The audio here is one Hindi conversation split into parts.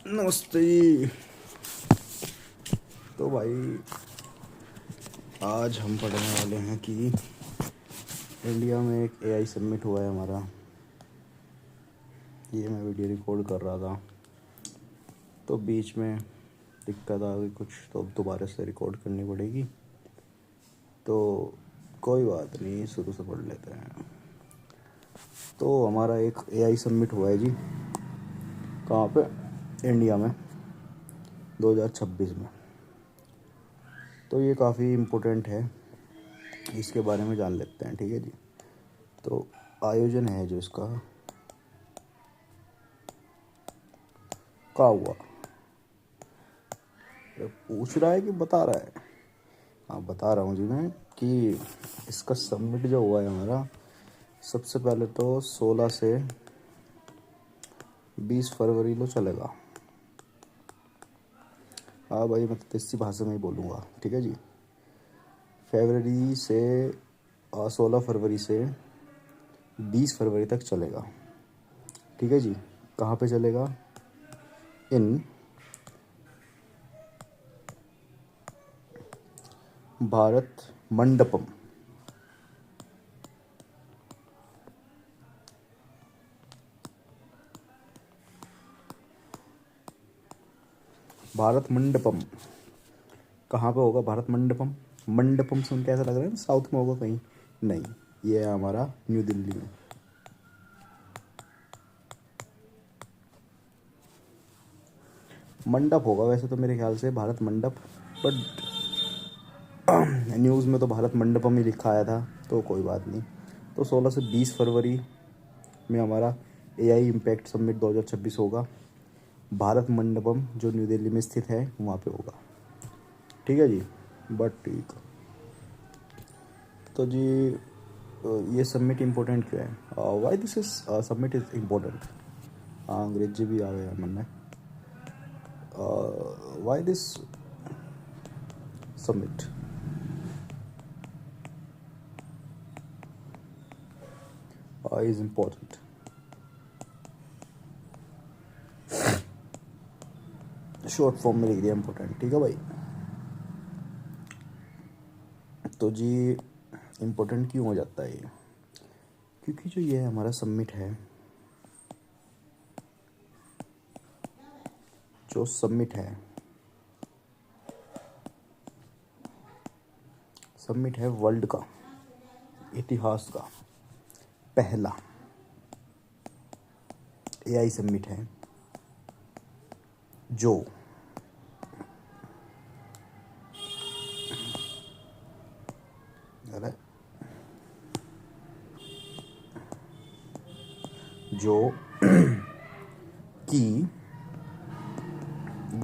नमस्ते। तो भाई आज हम पढ़ने वाले हैं कि इंडिया में एक एआई समिट हुआ है हमारा। ये मैं वीडियो रिकॉर्ड कर रहा था तो बीच में दिक्कत आ गई कुछ, तो अब दोबारा से रिकॉर्ड करनी पड़ेगी। तो कोई बात नहीं, शुरू से पढ़ लेते हैं। तो हमारा एक एआई समिट हुआ है जी। कहाँ पे? इंडिया में 2026 में। तो ये काफ़ी इम्पोर्टेंट है, इसके बारे में जान लेते हैं। ठीक है जी। तो आयोजन है जो इसका कहाँ हुआ, पूछ रहा है कि बता रहा है? हाँ बता रहा हूँ जी मैं कि इसका सबमिट जो हुआ है हमारा, सबसे पहले तो 16 से 20 फरवरी को चलेगा। हाँ भाई, मैं तो देसी भाषा में ही बोलूँगा। ठीक है जी। फरवरी से 16 फरवरी से 20 फरवरी तक चलेगा। ठीक है जी। कहाँ पे चलेगा? इन भारत मंडपम। भारत मंडपम कहाँ पे होगा? भारत मंडपम। मंडपम सुन के ऐसा लग रहा है ना साउथ में होगा कहीं। नहीं, ये है हमारा न्यू दिल्ली में। मंडप होगा वैसे तो मेरे ख्याल से, भारत मंडप। बट न्यूज़ में तो भारत मंडपम ही लिखा आया था, तो कोई बात नहीं। तो 16 से 20 फरवरी में हमारा एआई इम्पैक्ट समिट 2026 होगा। भारत मंडपम जो न्यू दिल्ली में स्थित है वहाँ पे होगा। ठीक है जी। बट ठीक, तो जी ये समिट इम्पोर्टेंट क्यों है? Why this is summit is important? हाँ, अंग्रेजी भी आ गया मन में। Why this summit is important? Short form में लिख दिया इम्पोर्टेंट। ठीक है भाई। तो जी इम्पोर्टेंट क्यों हो जाता है ये? क्योंकि जो ये हमारा समिट है, जो समिट है, समिट है वर्ल्ड का इतिहास का पहला एआई समिट है जो अरे जो कि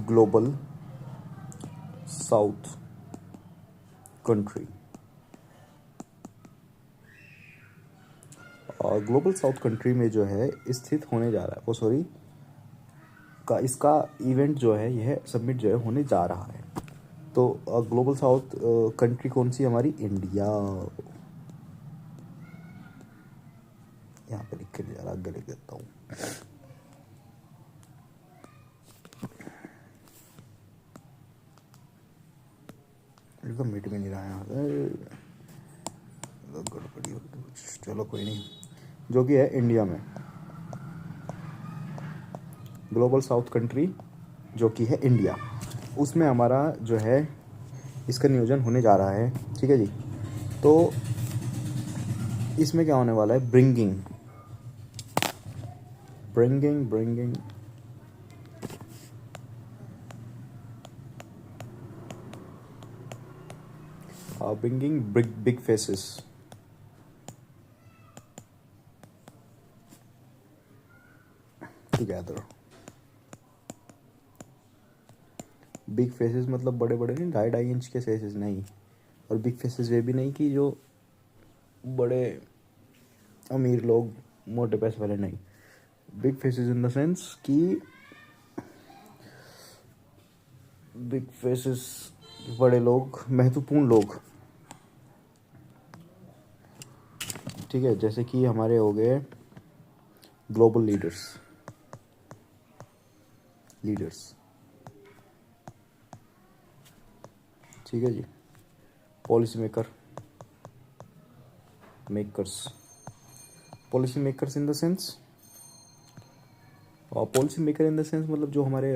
ग्लोबल साउथ कंट्री और ग्लोबल साउथ कंट्री में जो है स्थित होने जा रहा है, वो सॉरी का इसका इवेंट जो है, यह सबमिट जो है होने जा रहा है। तो ग्लोबल साउथ कंट्री कौन सी? हमारी इंडिया। यहाँ पे लिख के नहीं जा रहा, आगे लिख देता हूँ। एकदम मिट में नहीं रहा यहाँ पे, गड़बड़ी हो गई कुछ। चलो कोई नहीं, जो कि है इंडिया में ग्लोबल साउथ कंट्री, जो कि है इंडिया, उसमें हमारा जो है इसका नियोजन होने जा रहा है। ठीक है जी। तो इसमें क्या होने वाला है? Bringing bringing bringing bringing big faces together. Big faces मतलब बड़े बड़े नहीं, 2.5-2.5 इंच के फेसेस नहीं। और बिग फेसेस वे भी नहीं कि जो बड़े अमीर लोग, मोटे पैसे वाले नहीं। Big faces in the sense कि बिग फेसेस बड़े लोग, महत्वपूर्ण लोग। ठीक है, जैसे कि हमारे हो गए ग्लोबल लीडर्स, लीडर्स, ठीक है जी। Policy maker, policy makers in the sense, और policy maker in the sense मतलब जो हमारे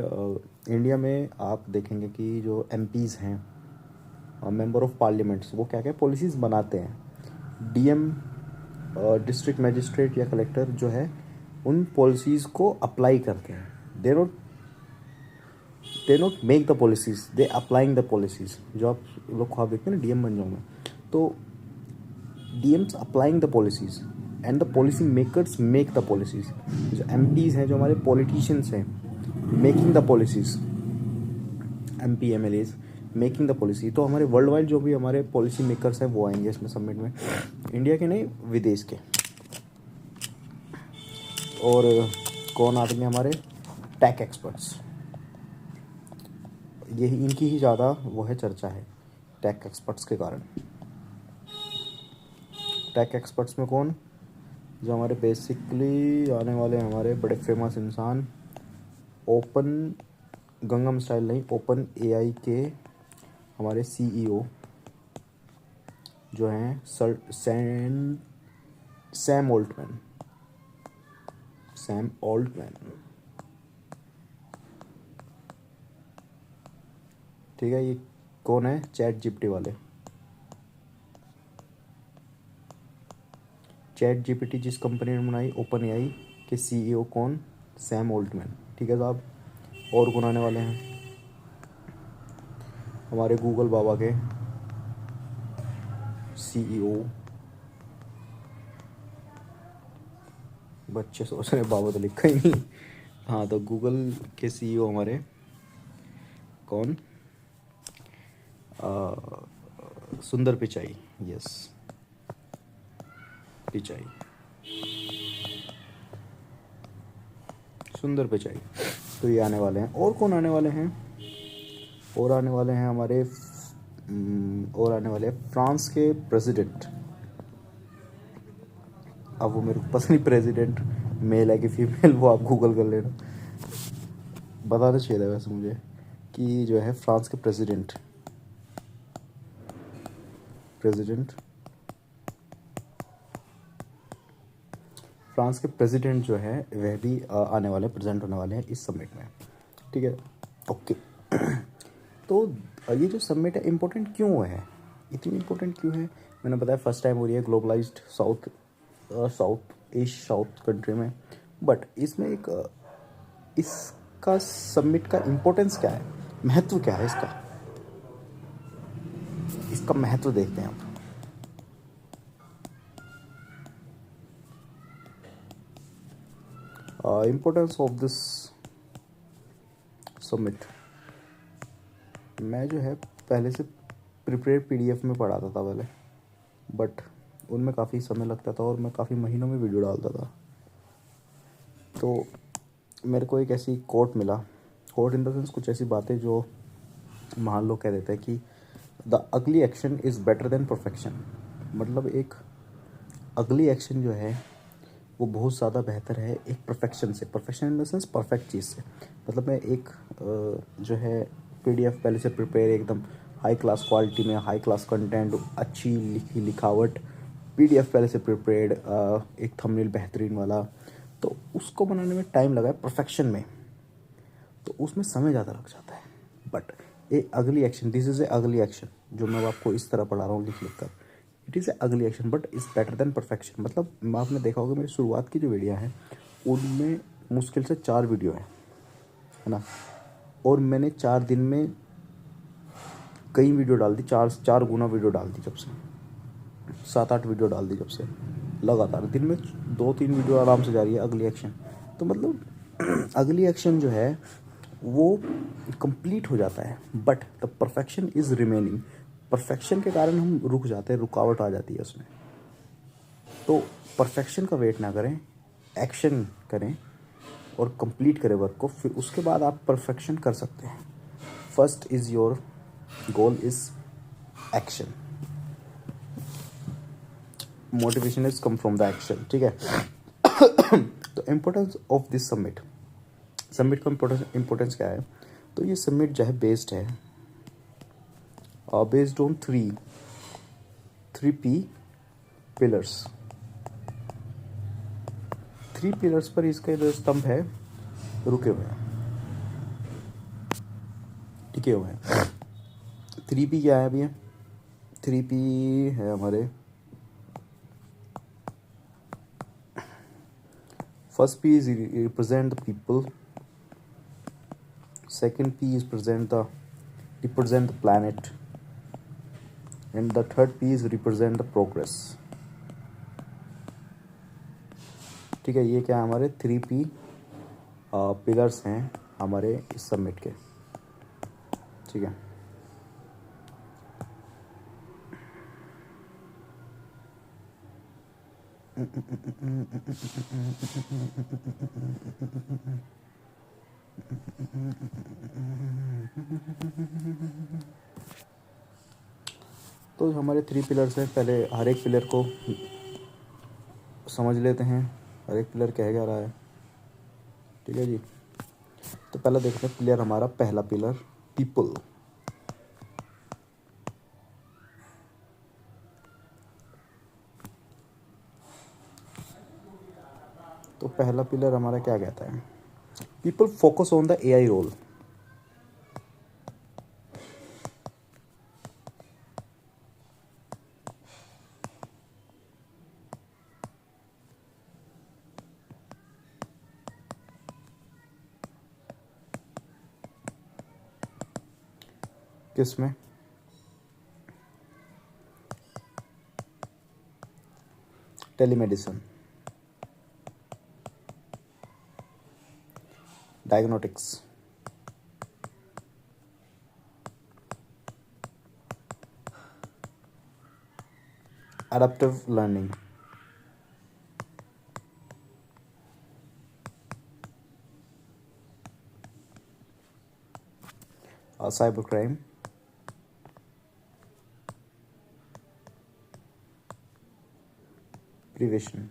इंडिया में आप देखेंगे कि जो एमपीज़ हैं, मेंबर ऑफ पार्लियामेंट्स, वो क्या क्या पॉलिसीज़ बनाते हैं। डीएम, डिस्ट्रिक्ट मजिस्ट्रेट या कलेक्टर जो है उन पॉलिसीज़ को अप्लाई करते हैं। They not make the policies, they applying the policies. जो आप लोग ख्वाब देखते हैं ना डीएम बन जाऊँ मैं, तो DMs applying the policies and the policy makers make the policies. जो एमपीज़ हैं, जो हमारे पॉलिटिशियंस हैं, making the policies, MP MLAs making the policy. तो हमारे वर्ल्ड वाइड जो भी हमारे पॉलिसी मेकर्स हैं वो आएंगे इसमें समिट में, इंडिया के नहीं विदेश के। और कौन आएंगे हमारे टेक एक्सपर्ट्स, यही इनकी ही ज़्यादा वो है चर्चा है टेक एक्सपर्ट्स के कारण। टेक एक्सपर्ट्स में कौन, जो हमारे बेसिकली आने वाले हमारे बड़े फेमस इंसान, ओपन गंगम स्टाइल नहीं, ओपन एआई के हमारे सीईओ जो हैं सैम ऑल्टमैन, ठीक है। ये कौन है, चैट जीपीटी वाले। चैट जीपीटी जिस कंपनी ने बनाई, ओपन एआई के सीईओ कौन, सैम ऑल्टमैन, ठीक है साहब। और कौन आने वाले हैं, हमारे गूगल बाबा के सीईओ, बच्चे सोच रहे बाबा तो लिखा ही नहीं। हाँ, तो गूगल के सीईओ हमारे कौन, सुंदर पिचाई, यस पिचाई, सुंदर पिचाई। तो ये आने वाले हैं। और कौन आने वाले हैं, और आने वाले हैं हमारे और आने वाले हैं फ्रांस के प्रेसिडेंट। अब वो मेरे को पता नहीं प्रेसिडेंट मेल है कि फीमेल, वो आप गूगल कर लेना, बताना चाहिए था वैसे मुझे कि जो है फ्रांस के प्रेसिडेंट फ्रांस के प्रेसिडेंट जो है वह भी आने वाले, प्रेजेंट होने वाले हैं इस समिट में, ठीक है। ओके। तो ये जो समिट है इम्पोर्टेंट क्यों है, इतनी इम्पोर्टेंट क्यों है, मैंने बताया फर्स्ट टाइम हो रही है ग्लोबलाइज्ड साउथ कंट्री में। बट इसमें एक इसका समिट का इम्पोर्टेंस क्या है, महत्व क्या है इसका महत्व देखते हैं आप। इम्पोर्टेंस ऑफ दिस समिट, मैं जो है पहले से प्रिपेयर पीडीएफ में पढ़ाता था पहले, बट उनमें काफ़ी समय लगता था और मैं काफ़ी महीनों में वीडियो डालता था। तो मेरे को एक ऐसी कोट मिला, कोट इन द सेंस कुछ ऐसी बातें जो महान लोग कह देते हैं कि the ugly action is better than perfection. मतलब एक अगली एक्शन जो है वो बहुत ज़्यादा बेहतर है एक परफेक्शन से। Perfection in the sense perfect चीज़ से। मतलब मैं एक जो है पीडीएफ पहले से प्रिपेयर, एकदम हाई क्लास क्वालिटी में, हाई क्लास कंटेंट, अच्छी लिखावट, पीडीएफ पहले से प्रिपेयर्ड, एक थंबनेल बेहतरीन वाला, तो उसको बनाने में टाइम लगा है परफेक्शन में, तो उसमें समय ज़्यादा लग जाता है। बट ए अगली एक्शन, दिस इज़ ए अगली एक्शन, जो मैं आपको इस तरह पढ़ा रहा हूँ लिख कर, इट इज़ ए अगली action but is better than perfection. मतलब आपने देखा होगा मेरी शुरुआत की जो वीडियो हैं उनमें मुश्किल से 4 वीडियो है ना, और मैंने 4 दिन में कई वीडियो डाल दी, 4 गुना वीडियो डाल दी, जब से 7-8 वीडियो डाल दी, जब से लगातार दिन में 2-3 वीडियो आराम से जा रही है अगली एक्शन। तो मतलब अगली एक्शन जो है वो कंप्लीट हो जाता है, but the perfection is remaining. Perfection के कारण हम रुक जाते हैं, रुकावट आ जाती है उसमें। तो परफेक्शन का वेट ना करें, एक्शन करें और कंप्लीट करें वर्क को, फिर उसके बाद आप परफेक्शन कर सकते हैं। First is your goal is action, motivation is come from the action, ठीक है। तो importance of this summit, submit का इम्पोर्टेंस क्या है? तो ये सबमिट जो है बेस्ड है based on three P pillars. 3 pillars पर इसके जो स्तंभ है रुके हुए हैं, टिके हुए हैं। 3P क्या है अभी? 3P है हमारे, first P is represent the people, second P is represent the planet, and the third P is represent the progress। ठीक है, ये क्या है हमारे 3P पिलर्स हैं हमारे इस सबमिट के। ठीक है, तो हमारे 3 पिलर्स हैं। पहले हर एक पिलर को समझ लेते हैं, हर एक पिलर कह रहा है। ठीक है जी, तो पहला देखते हैं पिलर हमारा, पहला पिलर पीपल। तो पहला पिलर हमारा क्या कहता है? People focus on the AI role. किसमें? Telemedicine, diagnostics, adaptive learning, cybercrime, prevention।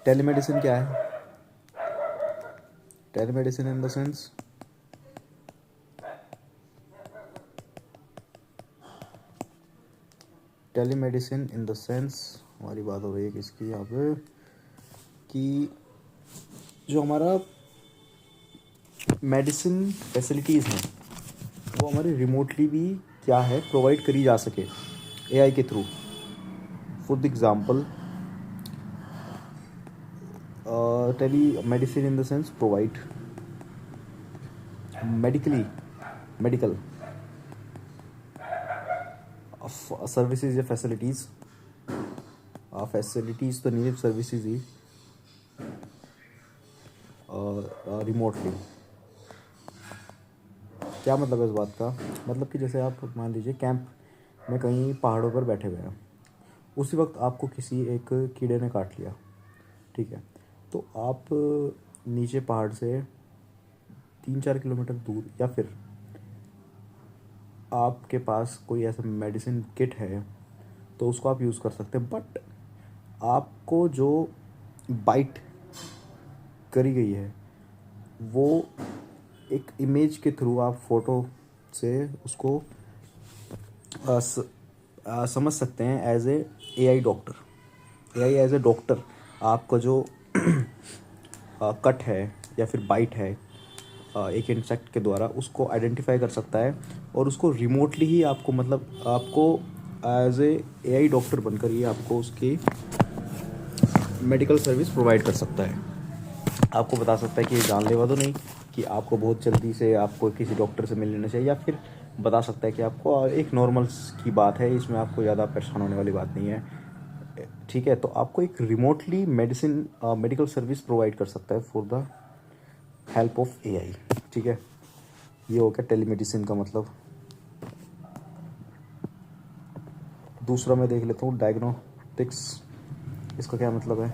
Telemedicine क्या है? टेलीमेडिसिन इन द सेंस हमारी बात हो रही है किसकी यहाँ पे, कि जो हमारा मेडिसिन फैसिलिटीज़ हैं वो हमारी रिमोटली भी क्या है प्रोवाइड करी जा सके AI के through. For the example, telemedicine in the sense provide medical services या फैसिलिटीज़ तो नहीं, सर्विसेज ही रिमोटली। क्या मतलब है इस बात का? मतलब कि जैसे आप मान लीजिए कैंप में कहीं पहाड़ों पर बैठे हुए हैं, उसी वक्त आपको किसी एक कीड़े ने काट लिया। ठीक है, तो आप नीचे पहाड़ से 3-4 किलोमीटर दूर, या फिर आपके पास कोई ऐसा मेडिसिन किट है तो उसको आप यूज़ कर सकते हैं। बट आपको जो बाइट करी गई है वो एक इमेज के थ्रू आप फोटो से उसको समझ सकते हैं as a AI doctor. AI as a doctor आपका जो कट है या फिर बाइट है एक इंसेक्ट के द्वारा, उसको आइडेंटिफाई कर सकता है और उसको रिमोटली ही आपको, मतलब आपको एज ए AI डॉक्टर बनकर ही आपको उसकी मेडिकल सर्विस प्रोवाइड कर सकता है। आपको बता सकता है कि ये जानलेवा तो नहीं, कि आपको बहुत जल्दी से आपको किसी डॉक्टर से मिल लेना चाहिए, या फिर बता सकता है कि आपको एक नॉर्मल की बात है, इसमें आपको ज़्यादा परेशान होने वाली बात नहीं है। ठीक है, तो आपको एक रिमोटली मेडिकल सर्विस प्रोवाइड कर सकता है for the help of AI। ठीक है, ये हो गया टेलीमेडिसिन का मतलब। दूसरा मैं देख लेता हूँ डायग्नोस्टिक्स, इसका क्या मतलब है?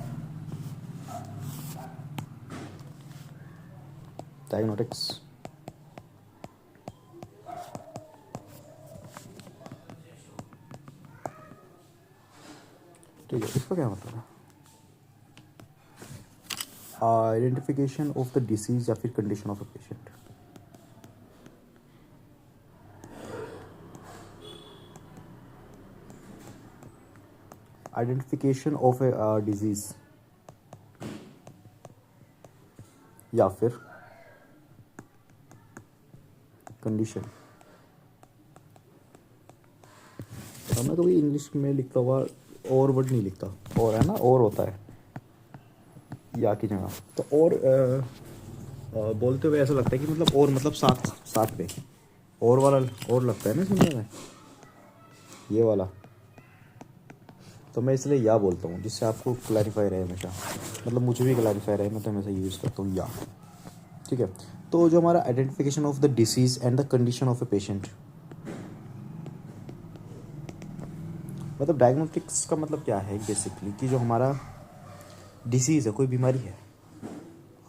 डायग्नोस्टिक्स ठीक है, इसका क्या मतलब है? आइडेंटिफिकेशन ऑफ द डिसीज या फिर condition of a patient. Identification of a disease या फिर कंडीशन। मैं कभी इंग्लिश में लिखता हुआ और वर्ड नहीं लिखता, और है ना, और होता है या की जगह, तो और बोलते हुए ऐसा लगता है कि मतलब और मतलब साथ साथ में और वाला और लगता है ना सुनने में, ये वाला। तो मैं इसलिए या बोलता हूँ जिससे आपको क्लैरिफाई रहे हमेशा, मतलब मुझे भी क्लैरिफाई रहे, मैं तो हमेशा यूज़ करता हूँ या। ठीक है, तो जो हमारा identification of the disease and the condition of a patient, मतलब डायग्नोस्टिक्स का मतलब क्या है बेसिकली, कि जो हमारा डिसीज़ है, कोई बीमारी है,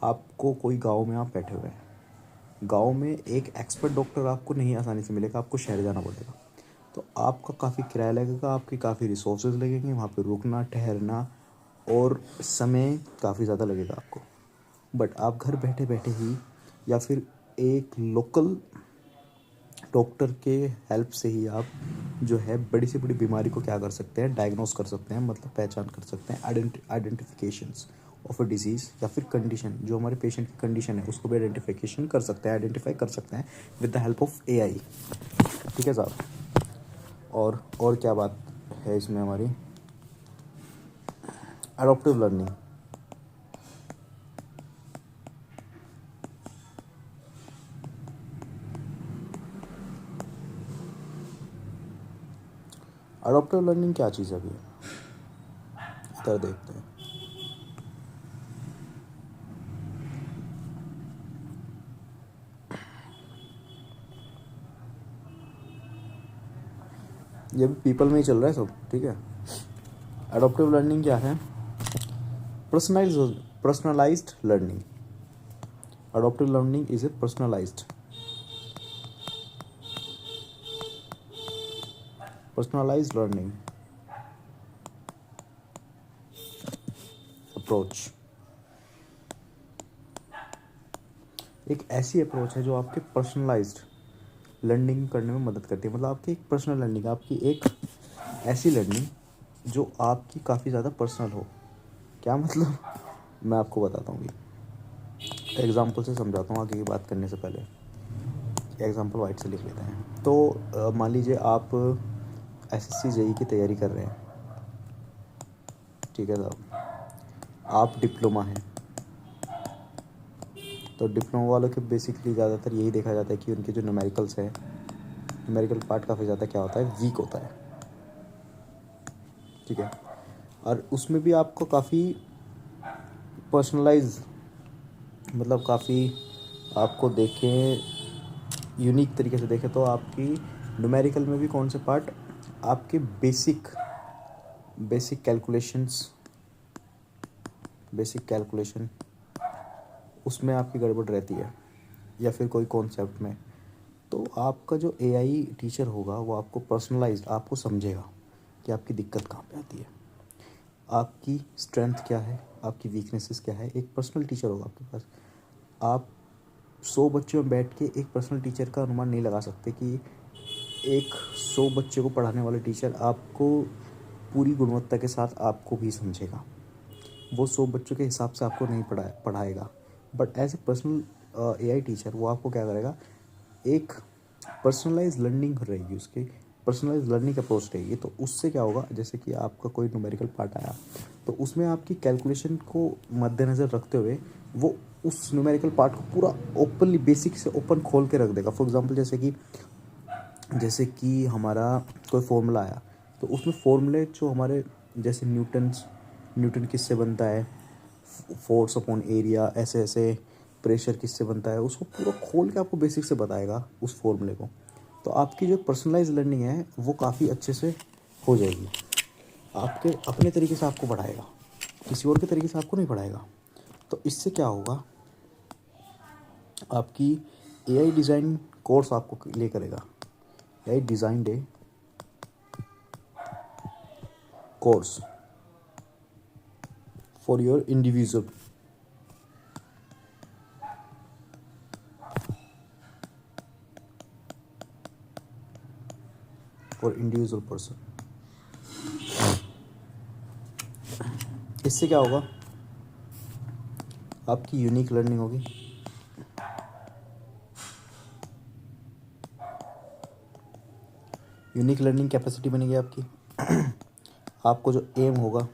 आपको कोई गांव में आप बैठे हुए हैं, गांव में एक एक्सपर्ट डॉक्टर आपको नहीं आसानी से मिलेगा, आपको शहर जाना पड़ेगा, तो आपका काफ़ी किराया लगेगा, आपके काफ़ी रिसोर्सेज लगेंगे, वहाँ पे रुकना ठहरना और समय काफ़ी ज़्यादा लगेगा आपको। बट आप घर बैठे बैठे ही या फिर एक लोकल डॉक्टर के हेल्प से ही आप जो है बड़ी से बड़ी बीमारी को क्या कर सकते हैं, डायग्नोस कर सकते हैं, मतलब पहचान कर सकते हैं। आइडेंटिफिकेशंस ऑफ अ डिजीज़ या फिर कंडीशन, जो हमारे पेशेंट की कंडीशन है उसको भी आइडेंटिफिकेशन कर सकते हैं, आइडेंटिफाई कर सकते हैं with the help of AI. ठीक है साहब। और क्या बात है इसमें हमारी, एडॉप्टिव लर्निंग। एडॉप्टिव लर्निंग क्या चीज़ है अभी, इधर देखते हैं। ये भी पीपल में ही चल रहा है सब, ठीक है। एडॉप्टिव लर्निंग क्या है? Personalised learning. Adaptive learning is a personalized learning approach। एक ऐसी अप्रोच है जो आपके पर्सनलाइज्ड लर्निंग करने में मदद करती है, मतलब आपकी एक पर्सनल लर्निंग, आपकी एक ऐसी लर्निंग जो आपकी काफ़ी ज़्यादा पर्सनल हो। क्या मतलब, मैं आपको बताता हूँ, एग्जाम्पल से समझाता हूँ आगे की बात करने से पहले। एग्जाम्पल वाइट से लिख लेते हैं। तो मान लीजिए आप एसएससी जेई की तैयारी कर रहे हैं, ठीक है साहब, आप डिप्लोमा हैं, तो डिप्लोमा वालों के बेसिकली ज़्यादातर यही देखा जाता है कि उनके जो न्यूमेरिकल्स है, न्यूमेरिकल पार्ट काफ़ी ज़्यादा क्या होता है, वीक होता है। ठीक है, और उसमें भी आपको काफ़ी पर्सनलाइज, मतलब काफ़ी आपको देखें यूनिक तरीके से देखें तो आपकी न्यूमेरिकल में भी कौन से पार्ट आपके बेसिक कैलकुलेशन उसमें आपकी गड़बड़ रहती है, या फिर कोई कॉन्सेप्ट में, तो आपका जो एआई टीचर होगा वो आपको पर्सनलाइज्ड आपको समझेगा कि आपकी दिक्कत कहाँ पे आती है, आपकी स्ट्रेंथ क्या है, आपकी वीकनेसेस क्या है। एक पर्सनल टीचर होगा आपके पास। आप 100 बच्चों में बैठ के एक पर्सनल टीचर का अनुमान नहीं लगा सकते कि एक 100 बच्चे को पढ़ाने वाले टीचर आपको पूरी गुणवत्ता के साथ आपको भी समझेगा। वो 100 बच्चों के हिसाब से आपको नहीं पढ़ाएगा, but as a personal AI teacher वो आपको क्या करेगा, एक पर्सनलाइज लर्निंग रहेगी, उसकी पर्सनलाइज लर्निंग अप्रोच रहेगी। तो उससे क्या होगा, जैसे कि आपका कोई न्यूमेरिकल पार्ट आया तो उसमें आपकी कैलकुलेशन को मद्देनज़र रखते हुए वो उस न्यूमेरिकल पार्ट को पूरा ओपनली बेसिक से ओपन खोल के रख देगा। फॉर एग्जांपल जैसे कि हमारा कोई फॉर्मूला आया, तो उसमें फॉर्मूले जो हमारे जैसे न्यूटन किससे बनता है, फोर्स अपॉन एरिया, ऐसे ऐसे प्रेशर किससे बनता है, उसको पूरा खोल के आपको बेसिक से बताएगा उस फॉर्मूले को। तो आपकी जो पर्सनलाइज लर्निंग है वो काफ़ी अच्छे से हो जाएगी। आपके अपने तरीके से आपको पढ़ाएगा, किसी और के तरीके से आपको नहीं पढ़ाएगा। तो इससे क्या होगा, आपकी एआई डिज़ाइन कोर्स आपको ले करेगा, AI designed course for your individual person. इससे क्या होगा, आपकी यूनिक लर्निंग होगी, यूनिक लर्निंग कैपेसिटी बनेगी आपकी। आपको जो एम होगा,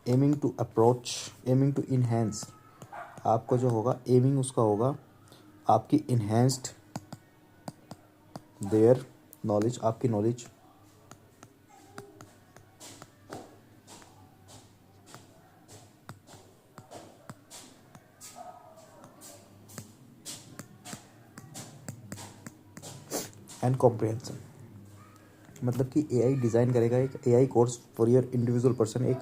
aiming to approach, aiming to enhance, आपको जो होगा एमिंग उसका होगा आपकी इन्हेंस्ड देयर नॉलेज, आपकी नॉलेज एंड कॉम्प्रिहेंशन। मतलब कि एआई डिज़ाइन करेगा एक AI course for your individual person, एक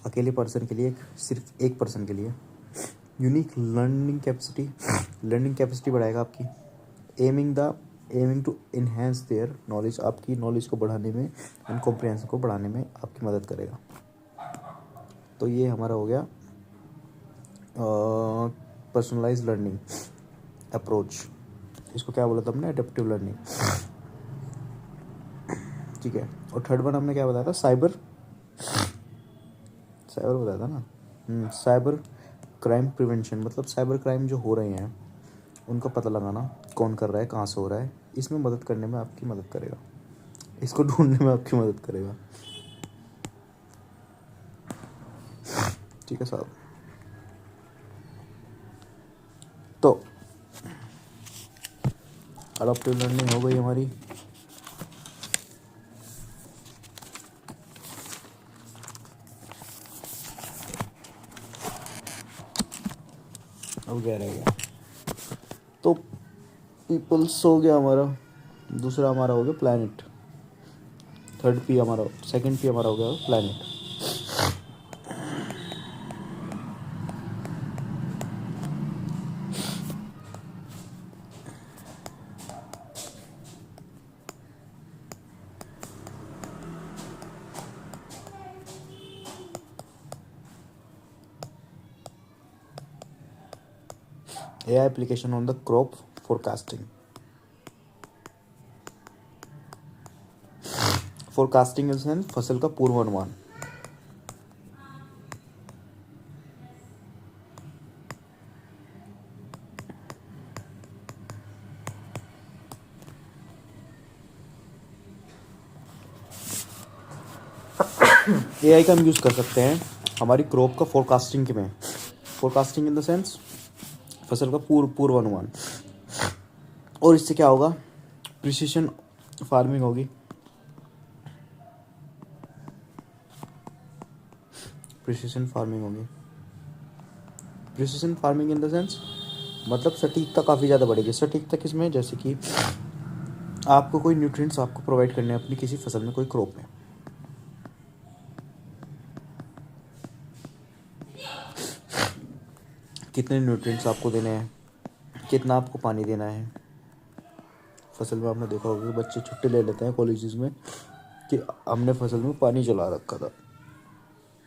अकेले पर्सन के लिए, एक सिर्फ एक पर्सन के लिए। यूनिक लर्निंग कैपेसिटी बढ़ाएगा आपकी। Aiming to enhance their knowledge, आपकी नॉलेज को बढ़ाने में एंड कॉम्प्रिहेंशन को बढ़ाने में आपकी मदद करेगा। तो ये हमारा हो गया पर्सनलाइज लर्निंग अप्रोच। इसको क्या बोला था हमने, एडेप्टिव लर्निंग, ठीक है। और थर्ड वन हमने क्या बताया था, साइबर बताया था ना, साइबर क्राइम प्रिवेंशन। मतलब साइबर क्राइम जो हो रहे हैं उनका पता लगाना, कौन कर रहा है, कहाँ से हो रहा है, इसमें मदद करने में आपकी मदद करेगा, इसको ढूंढने में आपकी मदद करेगा, ठीक है साहब। तो अडॉप्टिव लर्निंग हो गई हमारी। अब क्या रहेगा, तो पीपल्स हो गया हमारा, दूसरा हमारा हो गया प्लैनेट, सेकंड पी हमारा हो गया planet. AI application on the crop forecasting. Forecasting in sense फसल का पूर्वानुमान। AI का हम यूज़ कर सकते हैं हमारी क्रॉप का फोरकास्टिंग में, फोरकास्टिंग इन द सेंस फसल का पूर्वानुमान। और इससे क्या होगा, प्रिसिशन फार्मिंग होगी, precision farming in the sense मतलब सटीकता काफ़ी ज़्यादा बढ़ेगी। सटीकता किसमें, जैसे कि आपको कोई न्यूट्रिएंट्स आपको प्रोवाइड करने हैं अपनी किसी फसल में, कोई क्रॉप में, कितने न्यूट्रिएंट्स आपको देने हैं, कितना आपको पानी देना है। फसल में आपने देखा होगा कि बच्चे छुट्टी ले लेते हैं कॉलेजेस में कि हमने फसल में पानी चला रखा था,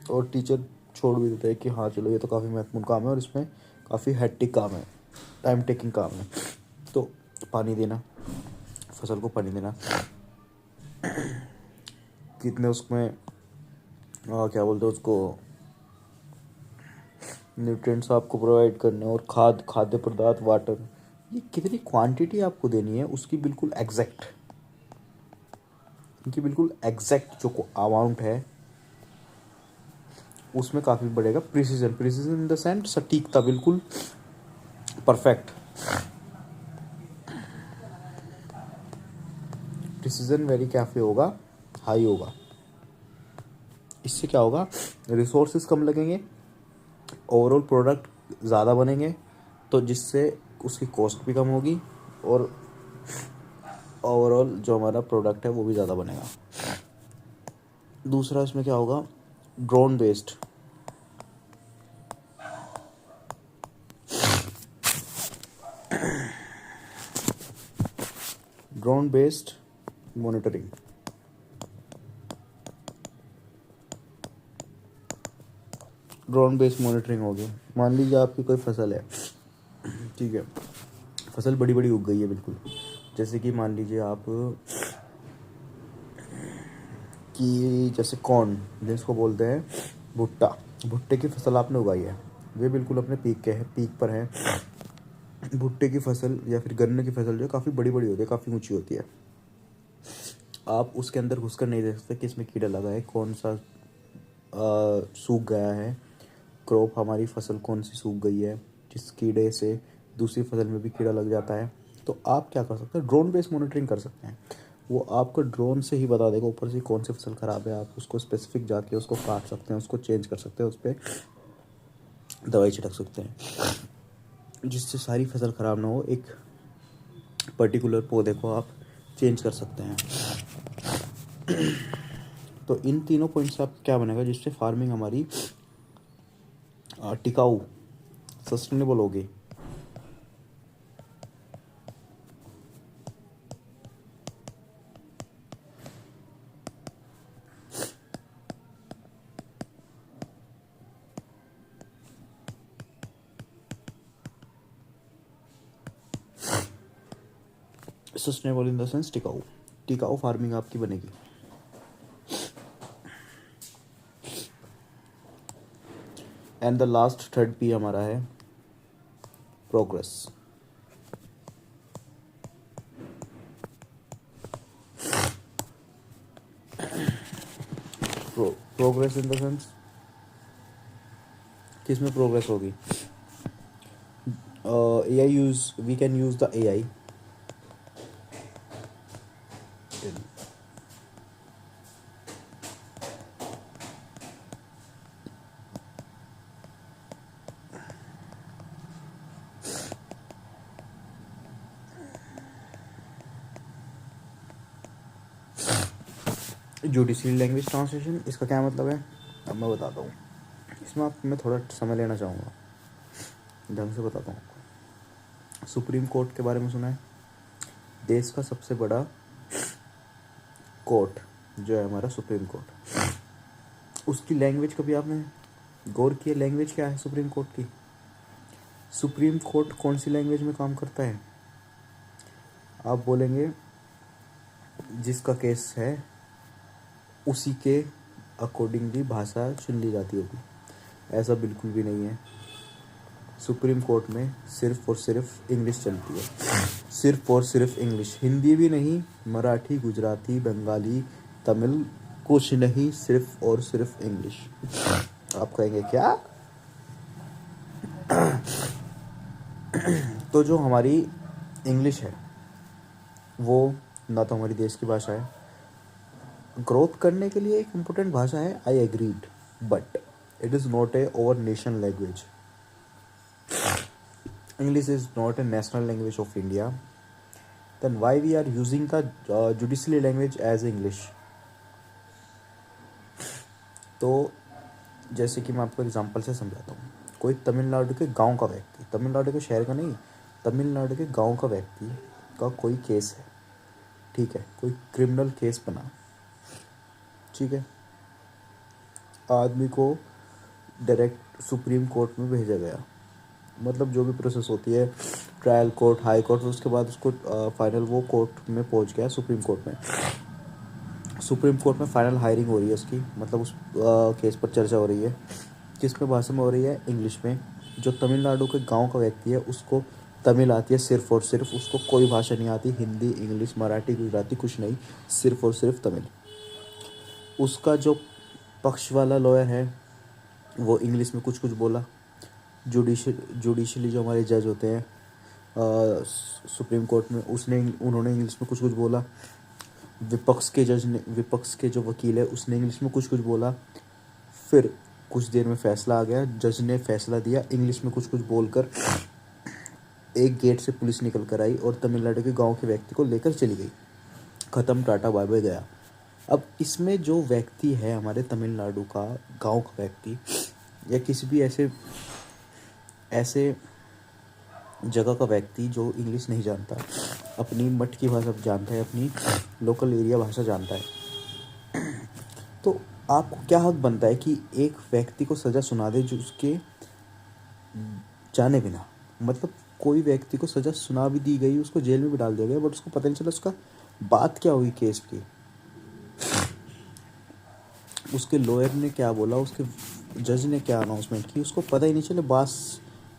और टीचर छोड़ भी देता है कि हाँ चलो ये तो काफ़ी महत्वपूर्ण काम है और इसमें काफ़ी हेक्टिक काम है, टाइम टेकिंग काम है। तो पानी देना, फसल को पानी देना, कितने उसमें क्या बोलते हैं उसको, न्यूट्रिएंट्स आपको प्रोवाइड करने, और खाद्य पदार्थ, वाटर, ये कितनी क्वांटिटी आपको देनी है उसकी बिल्कुल एग्जैक्ट जो अमाउंट है उसमें काफ़ी बढ़ेगा प्रिसीजन इन द सेंस सटीकता, बिल्कुल परफेक्ट। प्रिसीजन वेरी काफ़ी होगा, हाई होगा। इससे क्या होगा, रिसोर्सेज कम लगेंगे, ओवरऑल प्रोडक्ट ज़्यादा बनेंगे, तो जिससे उसकी कॉस्ट भी कम होगी और ओवरऑल जो हमारा प्रोडक्ट है वो भी ज़्यादा बनेगा। दूसरा इसमें क्या होगा, drone based monitoring. Drone based monitoring हो गई। मान लीजिए आपकी कोई फसल है, ठीक है, फसल बड़ी बड़ी उग गई है बिल्कुल, जैसे कि मान लीजिए आप कि जैसे कॉर्न जिसको बोलते हैं भुट्टा, भुट्टे की फसल आपने उगाई है, वे बिल्कुल अपने पीक पर है। भुट्टे की फसल या फिर गन्ने की फसल जो काफ़ी बड़ी बड़ी होती है, काफ़ी ऊंची होती है। आप उसके अंदर घुसकर नहीं देख सकते कि इसमें कीड़ा लगा है, कौन सा सूख गया है, क्रॉप हमारी फसल कौन सी सूख गई है, जिस कीड़े से दूसरी फसल में भी कीड़ा लग जाता है। तो आप क्या कर सकते हैं, ड्रोन बेस्ड मॉनिटरिंग कर सकते हैं। वो आपको ड्रोन से ही बता देगा ऊपर से कौन सी फसल ख़राब है। आप उसको स्पेसिफिक जाके उसको काट सकते हैं, उसको चेंज कर सकते हैं, उस पर दवाई छिड़क सकते हैं, जिससे सारी फसल ख़राब ना हो। एक पर्टिकुलर पौधे को आप चेंज कर सकते हैं। तो इन तीनों पॉइंट से आप क्या बनेगा, जिससे फार्मिंग हमारी टिकाऊ, सस्टेनेबल होगी। सस्टेनेबल इन द सेंस टिकाऊ, टिकाऊ फार्मिंग आपकी बनेगी। And the last third P हमारा है progress. Progress in the sense किस में प्रोग्रेस होगी, AI use, we can use the AI judiciary language translation. इसका क्या मतलब है, अब मैं बताता हूँ। इसमें मैं थोड़ा समय लेना चाहूँगा, ढंग से बताता हूँ आपको। सुप्रीम कोर्ट के बारे में सुना है, देश का सबसे बड़ा कोर्ट जो है हमारा सुप्रीम कोर्ट, उसकी लैंग्वेज कभी आपने गौर किया, लैंग्वेज क्या है सुप्रीम कोर्ट की? सुप्रीम कोर्ट कौन सी लैंग्वेज में काम करता है? आप बोलेंगे जिसका केस है उसी के अकॉर्डिंगली भाषा चुन ली जाती होगी। ऐसा बिल्कुल भी नहीं है। सुप्रीम कोर्ट में सिर्फ और सिर्फ इंग्लिश चलती है, सिर्फ और सिर्फ इंग्लिश, हिंदी भी नहीं, मराठी, गुजराती, बंगाली, तमिल कुछ नहीं, सिर्फ और सिर्फ इंग्लिश। आप कहेंगे क्या? तो जो हमारी इंग्लिश है वो ना तो हमारी देश की भाषा है, ग्रोथ करने के लिए एक इम्पोर्टेंट भाषा है, I agreed, but it is not a over nation language. English is not a national language of India. Then why we are using the judicial language as English? तो जैसे कि मैं आपको एग्जांपल से समझाता हूँ। कोई तमिलनाडु के गांव का व्यक्ति, तमिलनाडु के शहर का नहीं, तमिलनाडु के गांव का व्यक्ति का कोई केस है, ठीक है, कोई क्रिमिनल केस बना, ठीक है, आदमी को डायरेक्ट सुप्रीम कोर्ट में भेजा गया, मतलब जो भी प्रोसेस होती है, ट्रायल कोर्ट, हाई कोर्ट, उसके बाद उसको फाइनल वो कोर्ट में पहुंच गया, सुप्रीम कोर्ट में। सुप्रीम कोर्ट में फाइनल हायरिंग हो रही है उसकी, मतलब उस केस पर चर्चा हो रही है। किस में भाषा में हो रही है? इंग्लिश में। जो तमिलनाडु के गांव का व्यक्ति है उसको तमिल आती है सिर्फ और सिर्फ, उसको कोई भाषा नहीं आती, हिंदी, इंग्लिश, मराठी, गुजराती कुछ नहीं, सिर्फ और सिर्फ तमिल। उसका जो पक्ष वाला लॉयर है वो इंग्लिश में कुछ कुछ बोला, जुडिशली जो हमारे जज होते हैं सुप्रीम कोर्ट में, उन्होंने इंग्लिश में कुछ कुछ बोला। विपक्ष के जो वकील है उसने इंग्लिश में कुछ कुछ बोला। फिर कुछ देर में फैसला आ गया, जज ने फैसला दिया, इंग्लिश में कुछ कुछ बोलकर एक गेट से पुलिस निकल कर आई और तमिलनाडु के गांव के व्यक्ति को लेकर चली गई। ख़त्म, टाटा बाय बाय, गया। अब इसमें जो व्यक्ति है हमारे तमिलनाडु का गांव का व्यक्ति, या किसी भी ऐसे जगह का व्यक्ति जो इंग्लिश नहीं जानता, अपनी मठ की भाषा जानता है, अपनी लोकल एरिया भाषा जानता है, तो आपको क्या हक बनता है कि एक व्यक्ति को सज़ा सुना दे जो उसके जाने बिना, मतलब कोई व्यक्ति को सज़ा सुना भी दी गई, उसको जेल में भी डाल दिया गया, बट उसको पता नहीं चला उसका बात क्या हुई केस की, उसके लॉयर ने क्या बोला, उसके जज ने क्या अनाउंसमेंट की, उसको पता ही नहीं चले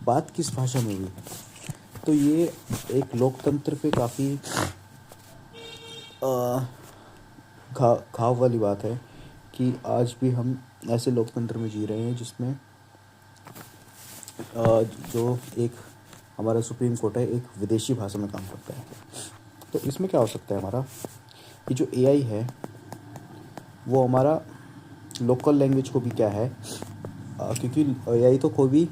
बात किस भाषा में हुई। तो ये एक लोकतंत्र पे काफ़ी घाव वाली बात है कि आज भी हम ऐसे लोकतंत्र में जी रहे हैं जिसमें जो एक हमारा सुप्रीम कोर्ट है एक विदेशी भाषा में काम करता है। तो इसमें क्या हो सकता है हमारा कि जो एआई है वो हमारा लोकल लैंग्वेज को भी क्या है, क्योंकि एआई तो कोई भी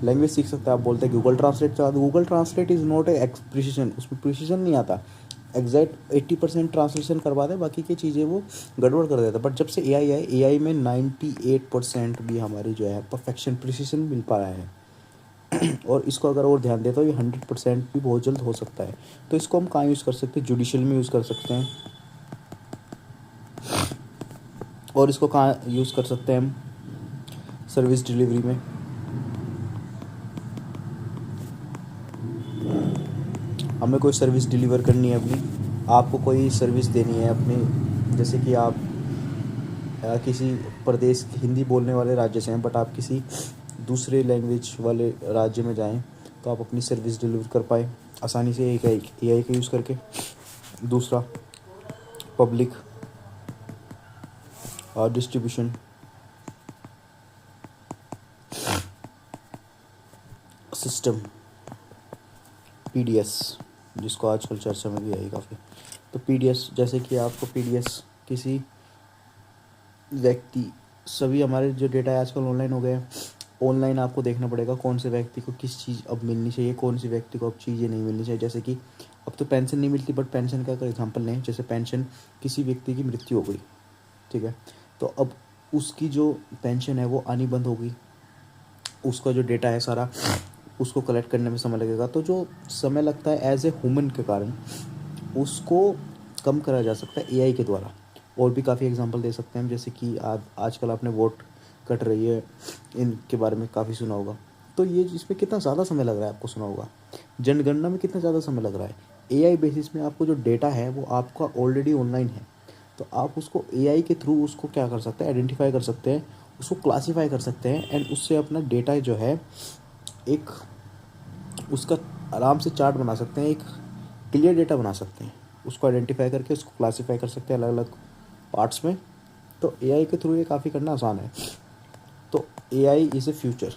लैंग्वेज सीख सकता है। आप बोलते हैं गूगल ट्रांसलेट चला दो, Google translate is not a precision, उसमें प्रिसिजन नहीं आता, एग्जैक्ट 80% ट्रांसलेशन करवा दे, बाकी की चीज़ें वो गड़बड़ कर देता। बट जब से एआई है, एआई में 98% भी हमारी जो है परफेक्शन प्रिसिजन मिल पा रहा है और इसको अगर और ध्यान दे तो ये 100% भी बहुत जल्द हो सकता है। तो इसको हम कहाँ यूज़ कर सकते हैं, जुडिशल में यूज़ कर सकते हैं, और इसको कहाँ यूज़ कर सकते हैं हम, सर्विस डिलीवरी में। हमें कोई सर्विस डिलीवर करनी है अपनी, आपको कोई सर्विस देनी है अपनी, जैसे कि आप किसी प्रदेश हिंदी बोलने वाले राज्य से हैं बट आप किसी दूसरे लैंग्वेज वाले राज्य में जाएं तो आप अपनी सर्विस डिलीवर कर पाए आसानी से एक एआई का यूज़ करके। दूसरा, पब्लिक डिस्ट्रीब्यूशन, सिस्टम, पीडीएस, जिसको आजकल चर्चा में भी आई काफ़ी। तो पीडीएस, जैसे कि आपको पीडीएस किसी व्यक्ति, सभी हमारे जो डेटा है आजकल ऑनलाइन हो गए हैं, ऑनलाइन आपको देखना पड़ेगा कौन से व्यक्ति को किस चीज़ अब मिलनी चाहिए, कौन सी व्यक्ति को अब चीज़ें नहीं मिलनी चाहिए। जैसे कि अब तो पेंशन नहीं मिलती, बट पेंशन का अगर एग्जांपल लें, जैसे पेंशन किसी व्यक्ति की मृत्यु हो गई, ठीक है, तो अब उसकी जो पेंशन है वो आनी बंद होगी, उसका जो डेटा है सारा उसको कलेक्ट करने में समय लगेगा। तो जो समय लगता है एज ए ह्यूमन के कारण उसको कम करा जा सकता है एआई के द्वारा। और भी काफ़ी एग्जांपल दे सकते हैं हम, जैसे कि आजकल आपने वोट कट रही है इनके बारे में काफ़ी सुना होगा। तो ये इसमें कितना ज़्यादा समय लग रहा है आपको सुना होगा, जनगणना में कितना ज़्यादा समय लग रहा है। एआई बेसिस में आपको जो डेटा है वो आपका ऑलरेडी ऑनलाइन है, तो आप उसको एआई के थ्रू उसको क्या कर सकते हैं, आइडेंटिफाई कर सकते हैं, उसको क्लासीफाई कर सकते हैं एंड उससे अपना डेटा जो है एक उसका आराम से चार्ट बना सकते हैं, एक क्लियर डेटा बना सकते हैं, उसको आइडेंटिफाई करके उसको क्लासीफाई कर सकते हैं अलग अलग पार्ट्स में। तो एआई के थ्रू ये काफ़ी करना आसान है। तो एआई इज़ ए फ्यूचर,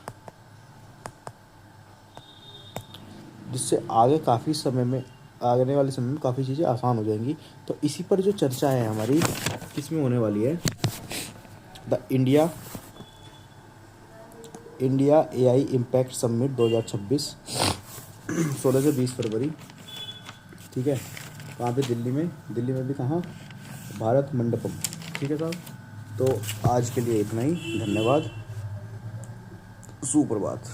जिससे आगे काफ़ी समय में, आने वाले समय में काफ़ी चीज़ें आसान हो जाएंगी। तो इसी पर जो चर्चा है हमारी किस में होने वाली है, the India AI impact summit 2026, 16 से 20 फरवरी, ठीक है। कहाँ पे, दिल्ली में भी कहाँ, भारत मंडपम, ठीक है साहब। तो आज के लिए इतना ही, धन्यवाद, सुप्रभात।